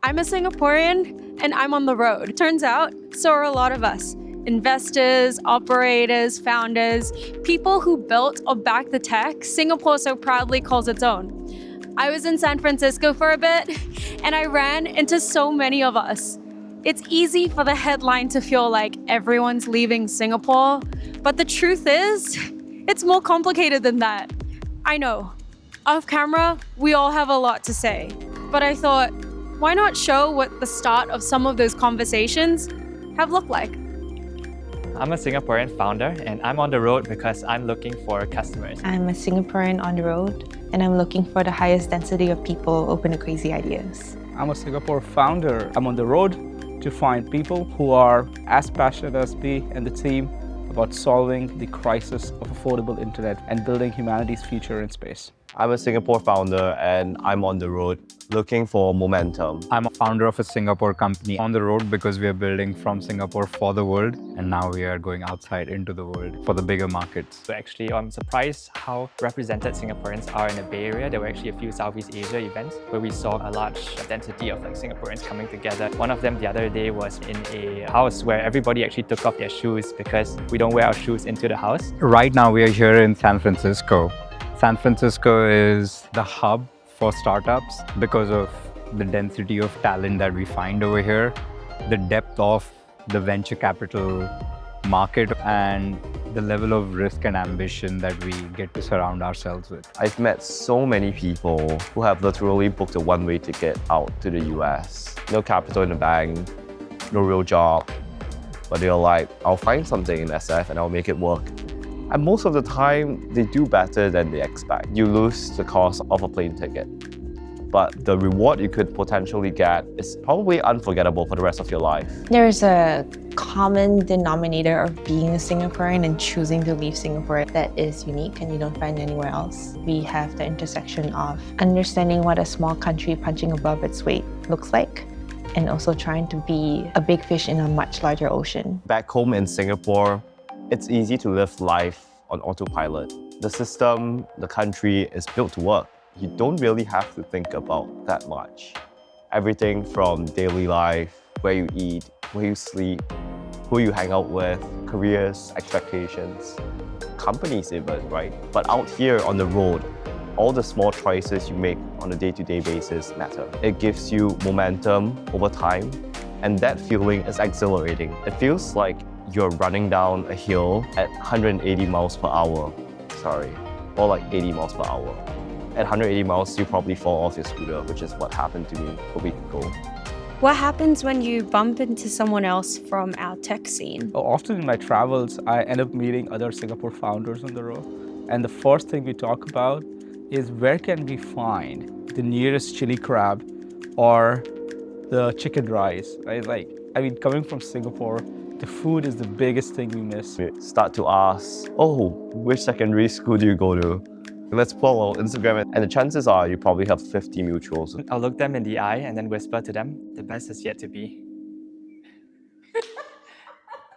I'm a Singaporean and I'm on the road. Turns out, so are a lot of us. Investors, operators, founders, people who built or backed the tech Singapore so proudly calls its own. I was in San Francisco for a bit and I ran into so many of us. It's easy for the headline to feel like everyone's leaving Singapore, but the truth is, it's more complicated than that. I know, off camera, we all have a lot to say, but I thought, why not show what the start of some of those conversations have looked like? I'm a Singaporean founder and I'm on the road because I'm looking for customers. I'm a Singaporean on the road and I'm looking for the highest density of people open to crazy ideas. I'm a Singapore founder. I'm on the road to find people who are as passionate as me and the team about solving the crisis of affordable internet and building humanity's future in space. I'm a Singapore founder and I'm on the road looking for momentum. I'm a founder of a Singapore company on the road because we are building from Singapore for the world, and now we are going outside into the world for the bigger markets. So actually, I'm surprised how represented Singaporeans are in the Bay Area. There were actually a few Southeast Asia events where we saw a large density of Singaporeans coming together. One of them the other day was in a house where everybody actually took off their shoes because we don't wear our shoes into the house. Right now, we are here in San Francisco. San Francisco is the hub for startups because of the density of talent that we find over here, the depth of the venture capital market, and the level of risk and ambition that we get to surround ourselves with. I've met so many people who have literally booked a one-way ticket out to the US. No capital in the bank, no real job, but they're like, I'll find something in SF and I'll make it work. And most of the time, they do better than they expect. You lose the cost of a plane ticket, but the reward you could potentially get is probably unforgettable for the rest of your life. There's a common denominator of being a Singaporean and choosing to leave Singapore that is unique and you don't find anywhere else. We have the intersection of understanding what a small country punching above its weight looks like, and also trying to be a big fish in a much larger ocean. Back home in Singapore, it's easy to live life on autopilot. The system, the country is built to work. You don't really have to think about that much. Everything from daily life, where you eat, where you sleep, who you hang out with, careers, expectations, companies even, right? But out here on the road, all the small choices you make on a day-to-day basis matter. It gives you momentum over time, and that feeling is exhilarating. It feels like you're running down a hill at 180 miles per hour. Sorry, or like 80 miles per hour. At 180 miles, you probably fall off your scooter, which is what happened to me a week ago. What happens when you bump into someone else from our tech scene? Often in my travels, I end up meeting other Singapore founders on the road. And the first thing we talk about is where can we find the nearest chili crab or the chicken rice, right? Coming from Singapore, the food is the biggest thing we miss. We start to ask, oh, which secondary school do you go to? Let's pull out Instagram, and the chances are you probably have 50 mutuals. I'll look them in the eye and then whisper to them, the best is yet to be.